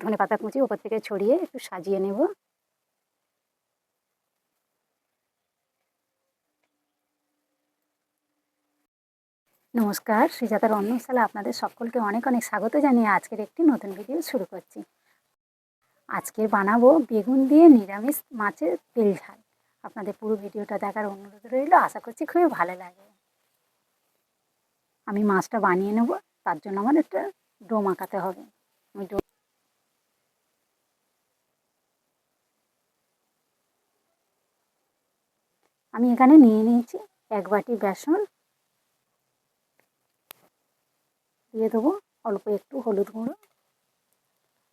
ধনেপাতা কুচি ওপর থেকে ছড়িয়ে একটু সাজিয়ে নেব। নমস্কার, সুজাতার অন্নশালা আপনাদের সকলকে অনেক অনেক স্বাগত জানিয়ে আজকের একটি নতুন ভিডিও শুরু করছি। আজকে বানাবো বেগুন দিয়ে নিরামিষ মাছের তেল ঝাল। আপনাদের পুরো ভিডিওটা দেখার অনুরোধ রইল, আশা করছি খুবই ভালো লাগবে। আমি মাছটা বানিয়ে নেব, তার জন্য আমার একটা ডো মাখাতে হবে। আমি এখানে নিয়ে নিয়েছি 1 বাটি বেসন, দিয়ে দেবো অল্প একটু হলুদ গুঁড়ো,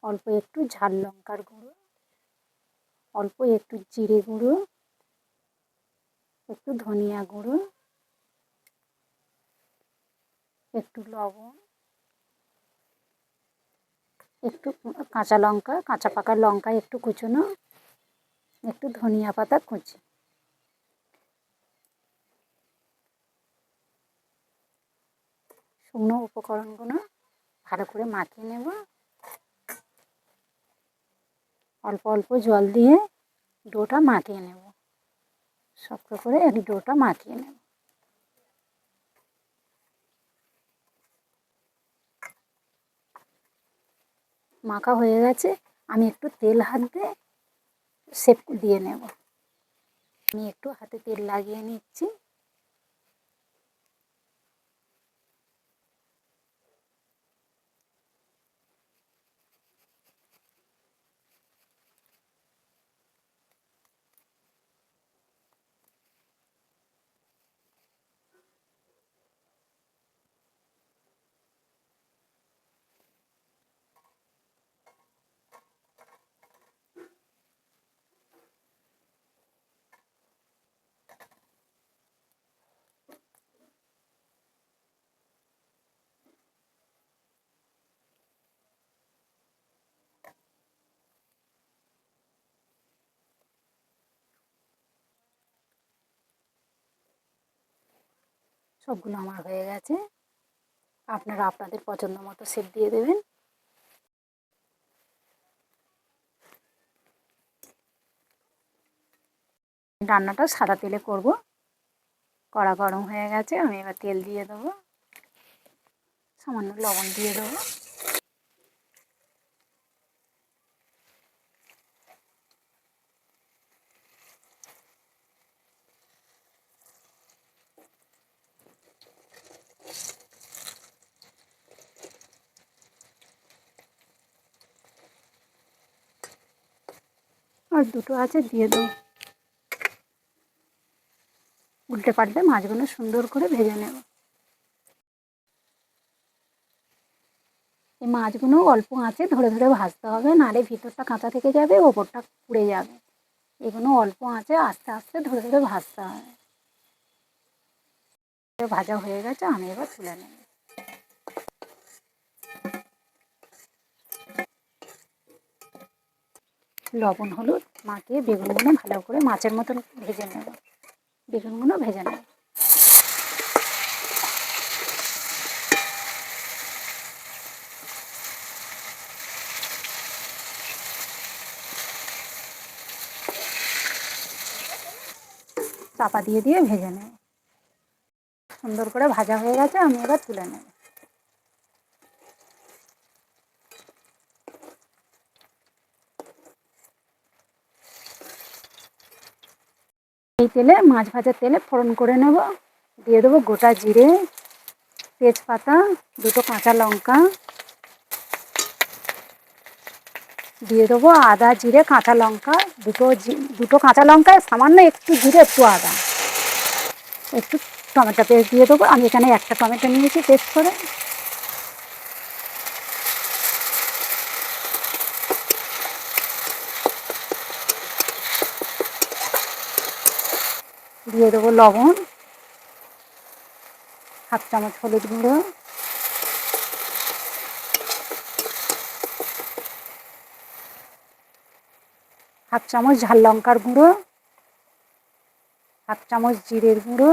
অল্প একটু ঝাল লঙ্কার গুঁড়ো, অল্প একটু জিরে গুঁড়ো, একটু ধনিয়া গুঁড়ো, একটু লবণ, একটু কাঁচা লঙ্কা, কাঁচা পাকা লঙ্কা একটু কুচোনো, একটু ধনিয়া পাতা কুচি। শুকনো উপকরণগুলো ভালো করে মাখিয়ে নেব। অল্প অল্প জল দিয়ে ডোটা মাখিয়ে নেব, শক্ত করে এই ডোটা মাখিয়ে নেব। মাখা হয়ে গেছে, আমি একটু তেল হাত দিয়ে শেপ দিয়ে নেব। আমি একটু হাতে তেল লাগিয়ে নিচ্ছি। সবগুলো আমার হয়ে গেছে। আপনারা আপনাদের পছন্দ মতো শেপ দিয়ে দেবেন। রান্নাটা সাদা তেলে করব। কড়া গরম হয়ে গেছে, আমি এবার তেল দিয়ে দেবো, সামান্য লবণ দিয়ে দেবো। আর দুটো আছে, দিয়ে দেবো। উল্টে পাল্টে মাছগুলো সুন্দর করে ভেজে নেব। এই মাছগুলো অল্প আঁচে ধরে ধরে ভাজতে হবে, নাহলে ভিতরটা কাঁচা থেকে যাবে, ওপরটা পুড়ে যাবে। এগুলো অল্প আঁচে আস্তে আস্তে ধরে ধরে ভাজতে হবে। ভাজা হয়ে গেছে, আমি এবার তুলে নেব। লবণ হলুদ মাখিয়ে বেগুনগুলো ভালো করে মাছের মতন ভেজে নেব। বেগুনগুলো ভেজে নেব। চাপা দিয়ে দিয়ে ভেজে নেব। সুন্দর করে ভাজা হয়ে গেছে, আমি এবার তুলে নেব। এই তেলে, মাছ ভাজার তেলে ফোড়ন করে নেব। দিয়ে দেবো গোটা জিরে, তেজপাতা, দুটো কাঁচা লঙ্কা, দিয়ে দেবো আদা জিরে কাঁচা লঙ্কা, দুটো কাঁচা লঙ্কা, সামান্য একটু জিরে একটু আদা, একটু টমেটো পেস্ট দিয়ে দেবো। আমি এখানে একটা টমেটো নিয়েছি পেস্ট করে। দিয়ে দেবো লবণ, 1/2 চামচ হলুদ গুঁড়ো, 1/2 চামচ ঝাল লঙ্কার গুঁড়ো, 1/2 চামচ জিরের গুঁড়ো,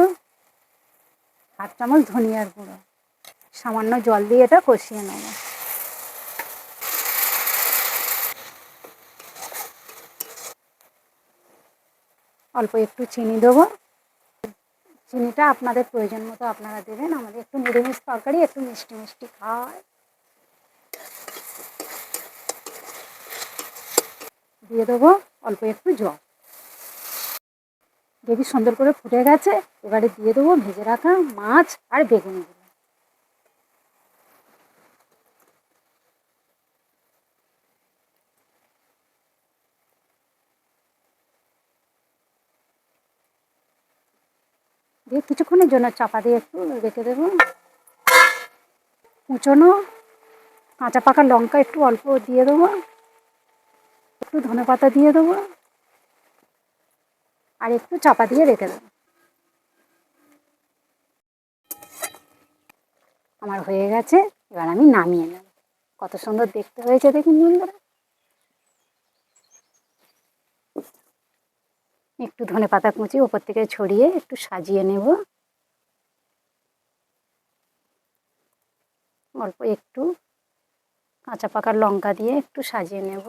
1/2 চামচ ধনিয়ার গুঁড়ো। সামান্য জল দিয়ে এটা কষিয়ে নেব। অল্প একটু চিনি দেবো। চিনিটা আপনাদের প্রয়োজন মতো আপনারা দেবেন। আমাদের একটু নিরামিষ তরকারি, একটু মিষ্টি মিষ্টি খাওয়া হয়। দিয়ে দেবো অল্প একটু জল। গ্রেভি সুন্দর করে ফুটে গেছে, এবারে দিয়ে দেবো ভেজে রাখা মাছ আর বেগুনগুলো। দিয়ে কিছুক্ষণের জন্য চাপা দিয়ে একটু রেখে দেবো। কুচনো কাঁচা পাকা লঙ্কা একটু অল্প দিয়ে দেবো, একটু ধনেপাতা দিয়ে দেবো, আর একটু চাপা দিয়ে রেখে দেবো। আমার হয়ে গেছে, এবার আমি নামিয়ে নেব। কত সুন্দর দেখতে হয়েছে দেখুন বন্ধুরা। একটু ধনেপাতা কুচি ওপর থেকে ছড়িয়ে একটু সাজিয়ে নেব। অল্প একটু কাঁচা পাকা লঙ্কা দিয়ে একটু সাজিয়ে নেব।